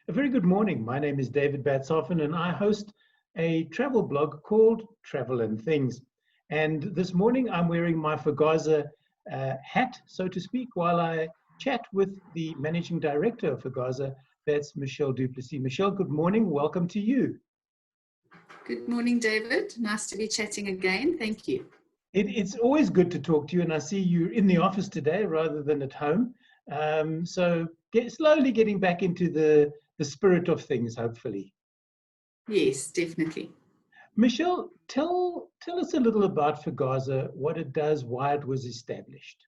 A very good morning. My name is David Batshoffen and I host a travel blog called Travel and Things. And this morning I'm wearing my FGASA hat, so to speak, while I chat with the managing director of FGASA, that's Michelle du Plessis. Michelle, good morning. Welcome to you. Good morning, David. Nice to be chatting again. Thank you. It's always good to talk to you, and I see you're in the office today rather than at home. So slowly getting back into the spirit of things, hopefully. Yes, definitely. Michelle, tell us a little about FGASA, what it does, why it was established.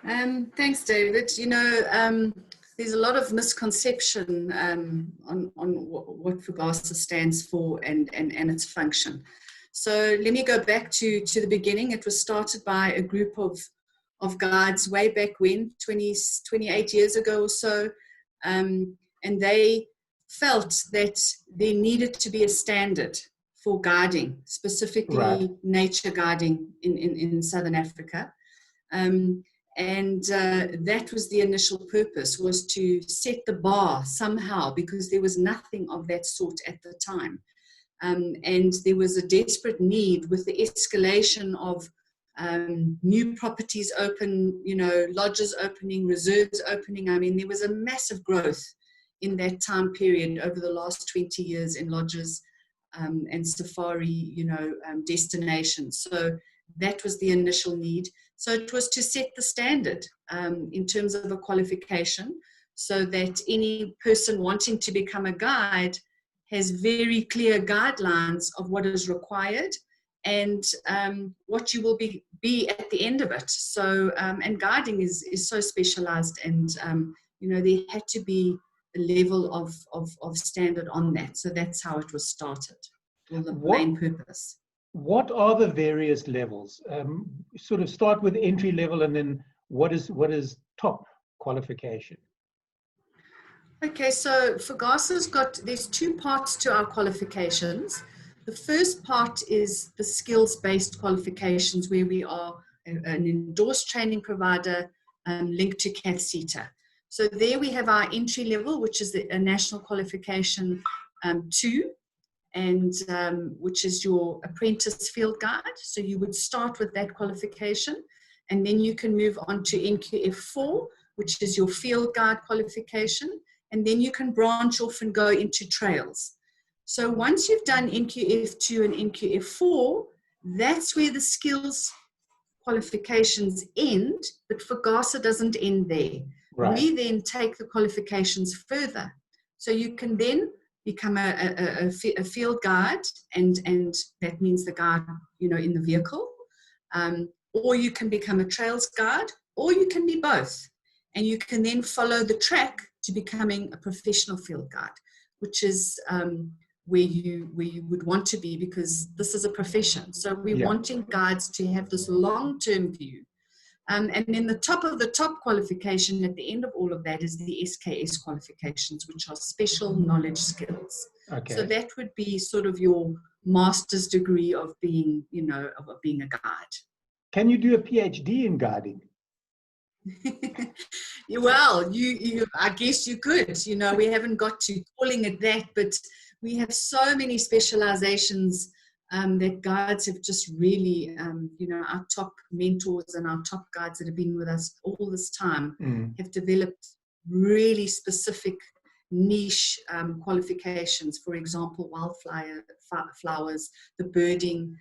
Thanks, David. You know, there's a lot of misconception on what FGASA stands for and its function. So let me go back to the beginning. It was started by a group of guides way back when, 28 years ago or so. And they felt that there needed to be a standard for guiding, specifically nature guiding in Southern Africa. That was the initial purpose, was to set the bar somehow, because there was nothing of that sort at the time. And there was a desperate need with the escalation of new properties open, you know, lodges opening, reserves opening. I mean, there was a massive growth in that time period over the last 20 years in lodges and safari, you know, destinations. So that was the initial need. So it was to set the standard in terms of a qualification, so that any person wanting to become a guide has very clear guidelines of what is required and what you will be at the end of it. So, and guiding is so specialized, and, you know, there had to be a level of standard on that. So that's how it was started, for the main purpose. What are the various levels? Sort of start with entry level, and then what is top qualification? Okay, so FGASA's there's two parts to our qualifications. The first part is the skills-based qualifications, where we are an endorsed training provider linked to CATSETA. So there we have our entry level, which is a national qualification 2, and which is your apprentice field guide. So you would start with that qualification, and then you can move on to NQF4, which is your field guide qualification, and then you can branch off and go into trails. So once you've done NQF2 and NQF4, that's where the skills qualifications end, but FGASA doesn't end there. Right. We then take the qualifications further. So you can then become a field guide, and that means the guide, you know, in the vehicle, or you can become a trails guide, or you can be both. And you can then follow the track to becoming a professional field guide, which is where you would want to be, because this is a profession. So we're wanting guides to have this long-term view. And then the top of the top qualification at the end of all of that is the SKS qualifications, which are special knowledge skills. Okay. So that would be sort of your master's degree of being, you know, of being a guide. Can you do a PhD in guiding? Well, I guess you could. You know, we haven't got to calling it that, but we have so many specializations that guides have just really, you know, our top mentors and our top guides that have been with us all this time have developed really specific niche qualifications. For example, wildflowers, the birding,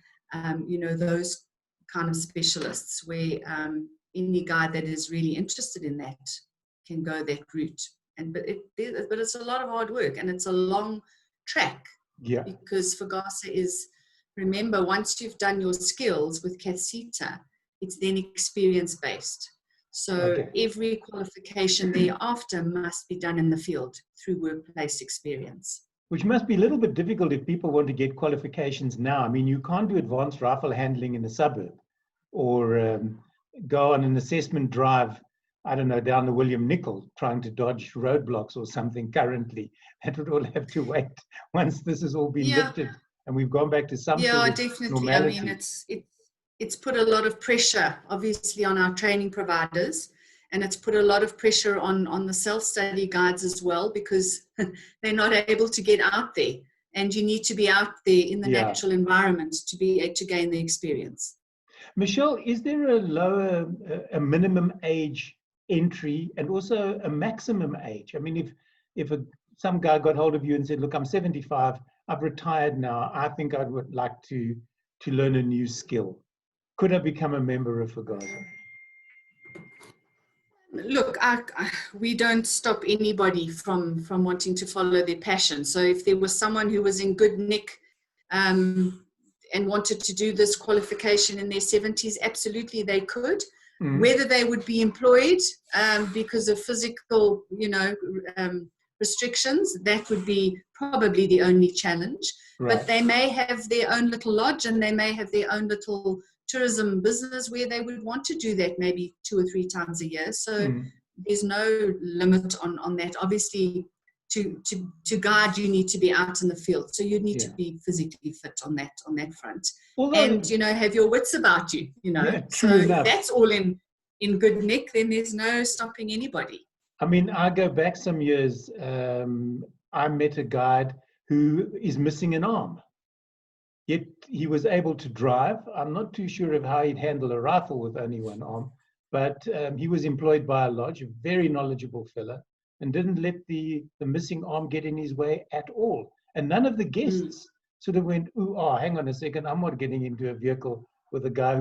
you know, those kind of specialists, where any guide that is really interested in that can go that route. But it's a lot of hard work, and it's a long track. Yeah. Because FGASA is, remember, once you've done your skills with CATSETA, it's then experience-based. So every qualification thereafter must be done in the field through workplace experience. Which must be a little bit difficult if people want to get qualifications now. I mean, you can't do advanced rifle handling in the suburb, or go on an assessment drive, I don't know, down the William Nicol, trying to dodge roadblocks or something currently. That would all have to wait once this has all been lifted and we've gone back to some sort of definitely. normality. I mean, it's put a lot of pressure, obviously, on our training providers. And it's put a lot of pressure on the self-study guides as well, because they're not able to get out there. And you need to be out there in the natural environment to gain the experience. Michelle, is there a minimum age entry and also a maximum age? I mean, if some guy got hold of you and said, look, I'm 75, I've retired now, I think I would like to learn a new skill, could I become a member of FGASA? Look, we don't stop anybody from wanting to follow their passion. So if there was someone who was in good nick and wanted to do this qualification in their 70s, absolutely they could. Whether they would be employed because of physical, restrictions, that would be probably the only challenge. Right. But they may have their own little lodge, and they may have their own little tourism business where they would want to do that maybe 2 or 3 times a year. So there's no limit on that. Obviously, to guide, you need to be out in the field, so you need to be physically fit on that front. Although, and have your wits about you. So enough. That's all in good nick. Then there's no stopping anybody. I mean, I go back some years. I met a guide who is missing an arm. Yet he was able to drive. I'm not too sure of how he'd handle a rifle with only one arm, but he was employed by a lodge, a very knowledgeable fella, and didn't let the missing arm get in his way at all. And none of the guests sort of went, ooh, oh, hang on a second, I'm not getting into a vehicle with a guy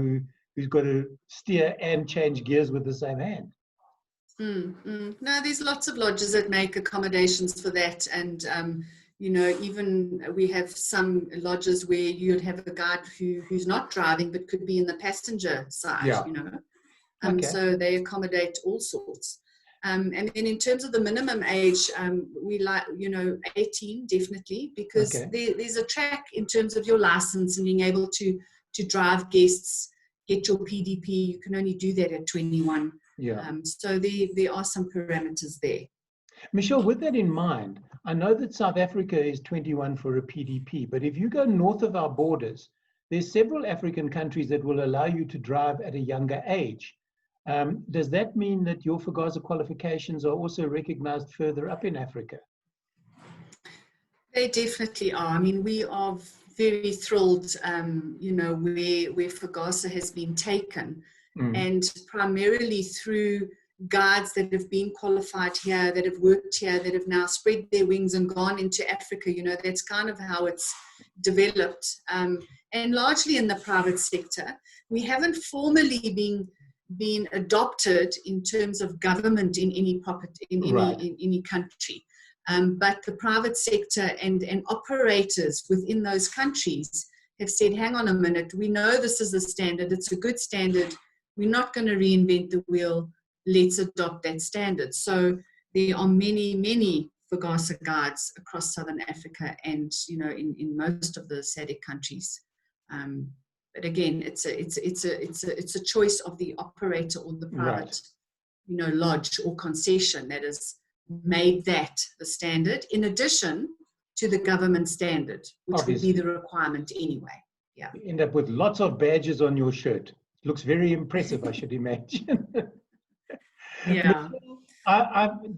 who's got to steer and change gears with the same hand. No, there's lots of lodges that make accommodations for that, and even we have some lodges where you'd have a guide who's not driving but could be in the passenger side. So they accommodate all sorts. And then in terms of the minimum age, we like 18 definitely, because there's a track in terms of your license and being able to drive guests, get your PDP. You can only do that at 21. So there are some parameters there. Michelle, with that in mind, I know that South Africa is 21 for a PDP, but if you go north of our borders, there's several African countries that will allow you to drive at a younger age. Does that mean that your FGASA qualifications are also recognized further up in Africa? They definitely are. I mean, we are very thrilled, where FGASA has been taken. And primarily through guides that have been qualified here, that have worked here, that have now spread their wings and gone into Africa. That's kind of how it's developed. And largely in the private sector. We haven't formally been adopted in terms of government in any any country. But the private sector and operators within those countries have said, hang on a minute, we know this is the standard, it's a good standard. We're not going to reinvent the wheel. Let's adopt that standard. So there are many, many FGASA guides across Southern Africa and, in most of the SADC countries. But again, it's a choice of the operator or the private, lodge or concession that has made that the standard, in addition to the government standard, which would be the requirement anyway. Yeah. You end up with lots of badges on your shirt. Looks very impressive, I should imagine. Yeah.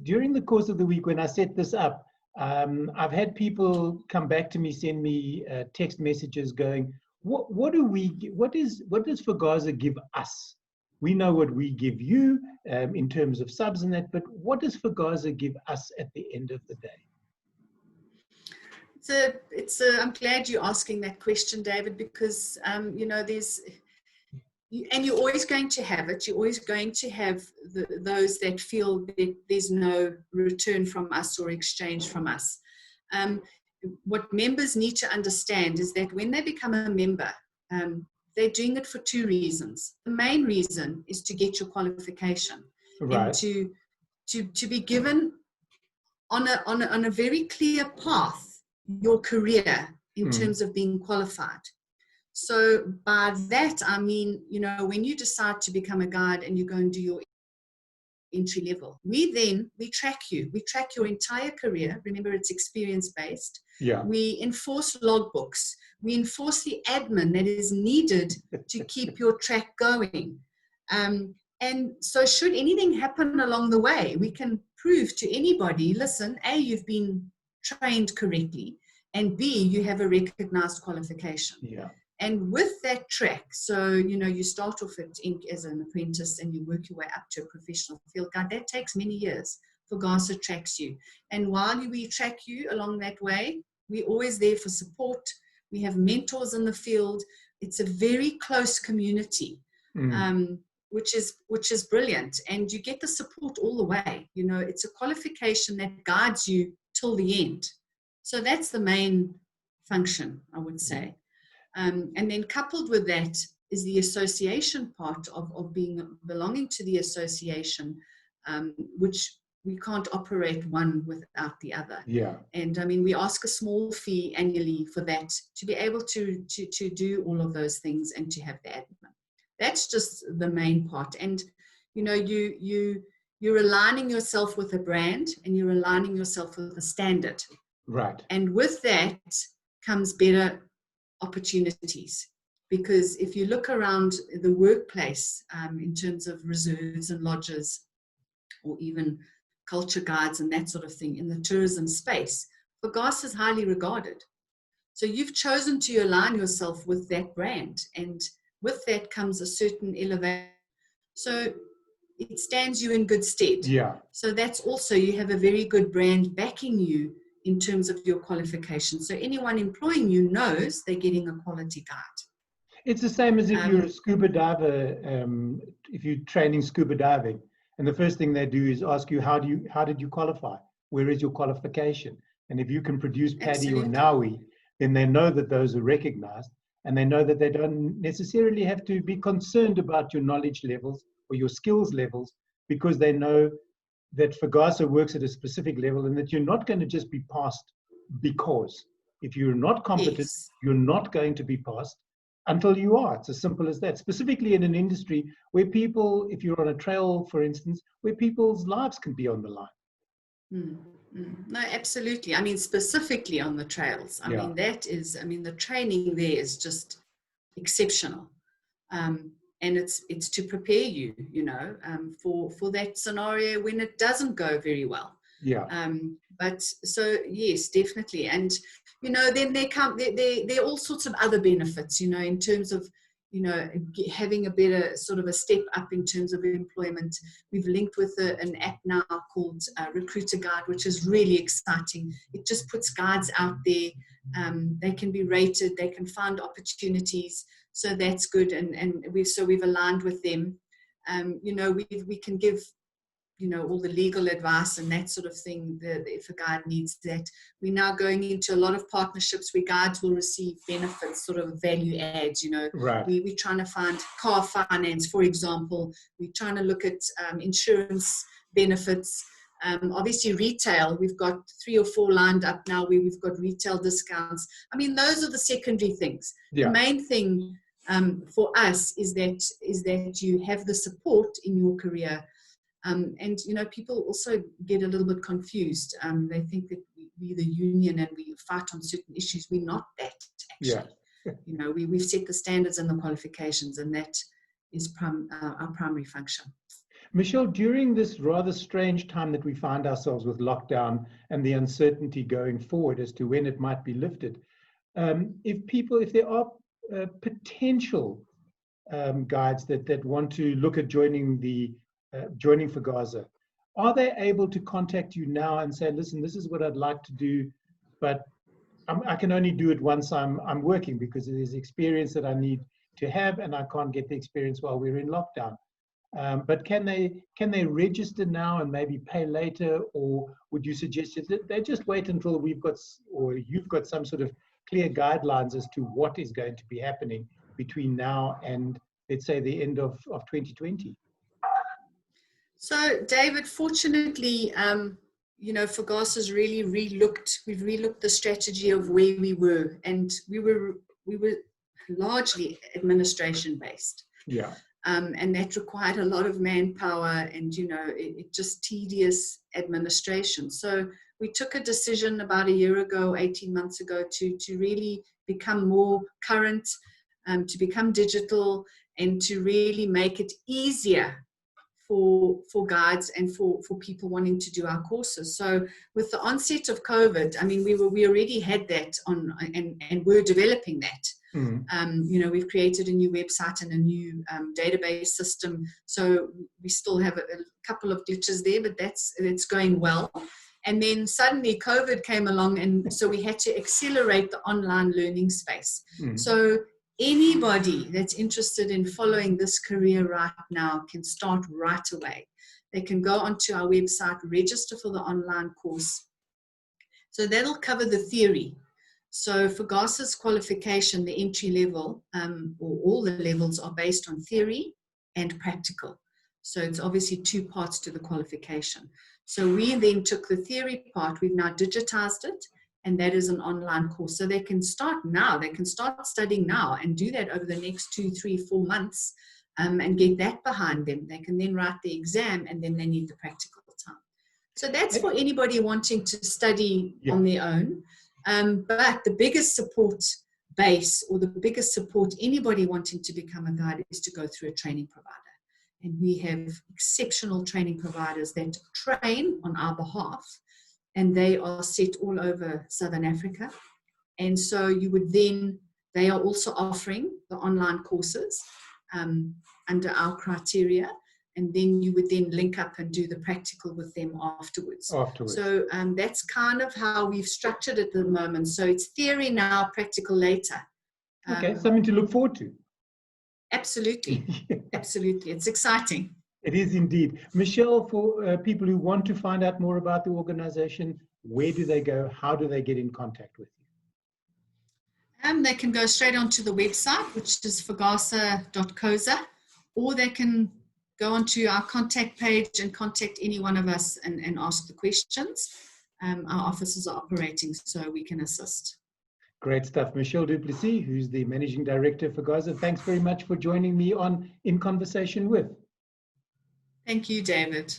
During the course of the week when I set this up, I've had people come back to me, send me text messages going, what does FGASA give us? We know what we give you in terms of subs and that, but what does FGASA give us at the end of the day? I'm glad you're asking that question, David, because and you're always going to have it. You're always going to have those that feel that there's no return from us or exchange from us. What members need to understand is that when they become a member, they're doing it for 2 reasons. The main reason is to get your qualification, and to be given on a very clear path your career in terms of being qualified. So by that, I mean, when you decide to become a guide and you go and do your entry level, we track you. We track your entire career. Remember, it's experience-based. Yeah. We enforce logbooks. We enforce the admin that is needed to keep your track going. And And so should anything happen along the way, we can prove to anybody, listen, A, you've been trained correctly, and B, you have a recognized qualification. Yeah. And with that track, so, you start off as an apprentice and you work your way up to a professional field guide. That takes many years. FGASA tracks you. And while we track you along that way, we're always there for support. We have mentors in the field. It's a very close community, which is brilliant. And you get the support all the way. It's a qualification that guides you till the end. So that's the main function, I would say. And then coupled with that is the association part of belonging to the association, which we can't operate one without the other. Yeah. And I mean, we ask a small fee annually for that, to be able to do all of those things and to have the admin. That's just the main part. And you're aligning yourself with a brand, and you're aligning yourself with a standard. Right. And with that comes better opportunities, because if you look around the workplace, in terms of reserves and lodges, or even culture guides and that sort of thing in the tourism space, FGASA is highly regarded. So you've chosen to align yourself with that brand, and with that comes a certain elevation. So it stands you in good stead. Yeah. So that's also, you have a very good brand backing you in terms of your qualifications. So anyone employing you knows they're getting a quality guide. It's the same as if you're a scuba diver, if you're training scuba diving, and the first thing they do is ask you, how did you qualify? Where is your qualification? And if you can produce PADI or NAUI, then they know that those are recognized, and they know that they don't necessarily have to be concerned about your knowledge levels or your skills levels, because they know that FGASA works at a specific level, and that you're not going to just be passed because. If you're not competent, Yes. You're not going to be passed until you are. It's as simple as that. Specifically in an industry where people, if you're on a trail, for instance, where people's lives can be on the line. No, absolutely. I mean, specifically on the trails. I mean, the training there is just exceptional. And it's to prepare you, for that scenario when it doesn't go very well. Yeah. But so yes, definitely. And then there are all sorts of other benefits, in terms of having a better sort of a step up in terms of employment. We've linked with an app now called Recruiter Guide, which is really exciting. It just puts guides out there. They can be rated. They can find opportunities. So that's good, and we've aligned with them. We can give all the legal advice and that sort of thing. If a guide needs that, we're now going into a lot of partnerships where guides will receive benefits, sort of value adds. Right. We're trying to find car finance, for example. We're trying to look at insurance benefits. Obviously retail, we've got 3 or 4 lined up now where we've got retail discounts. I mean, those are the secondary things. Yeah. The main thing for us is that you have the support in your career. And people also get a little bit confused. They think that we're the union and we fight on certain issues. We're not that, actually. Yeah. We've set the standards and the qualifications, and that is our primary function. Michelle, during this rather strange time that we find ourselves with lockdown and the uncertainty going forward as to when it might be lifted, if there are potential guides that want to look at joining FGASA, are they able to contact you now and say, listen, this is what I'd like to do, but I can only do it once I'm working, because there's experience that I need to have, and I can't get the experience while we're in lockdown. But can they register now and maybe pay later, or would you suggest that they just wait until you've got some sort of clear guidelines as to what is going to be happening between now and, let's say, the end of 2020? So, David, fortunately, FGASA's really we've relooked the strategy of where we were, and we were largely administration based. Yeah. And that required a lot of manpower and, it just tedious administration. So we took a decision about a year ago, 18 months ago, to really become more current, to become digital, and to really make it easier for guides and for people wanting to do our courses. So with the onset of COVID, I mean, we already had that on, and we're developing that. You know, we've created a new website and a new database system. So we still have a couple of glitches there, but it's going well. And then suddenly COVID came along, and so we had to accelerate the online learning space. So anybody that's interested in following this career right now can start right away. They can go onto our website, register for the online course. So that'll cover the theory. So for FGASA's qualification, the entry level, or all the levels, are based on theory and practical. So it's obviously two parts to the qualification. So we then took the theory part, we've now digitized it, and that is an online course. So they can start now, they can start studying now and do that over the next 2, 3, 4 months, and get that behind them. They can then write the exam, and then they need the practical time. So that's for anybody wanting to study on their own. But the biggest support base, or the biggest support anybody wanting to become a guide, is to go through a training provider. And we have exceptional training providers that train on our behalf, and they are set all over Southern Africa. And so you would then, they are also offering the online courses under our criteria, and then you would then link up and do the practical with them afterwards. So that's kind of how we've structured it at the moment. So it's theory now, practical later. Okay, something to look forward to. Absolutely. Absolutely. It's exciting. It is indeed. Michelle, for people who want to find out more about the organization, where do they go? How do they get in contact with you? They can go straight onto the website, which is FGASA.COSA, or they can go onto our contact page and contact any one of us and ask the questions. Our offices are operating, so we can assist. Great stuff. Michelle du Plessis, who's the Managing Director for FGASA, thanks very much for joining me on In Conversation With. Thank you, David.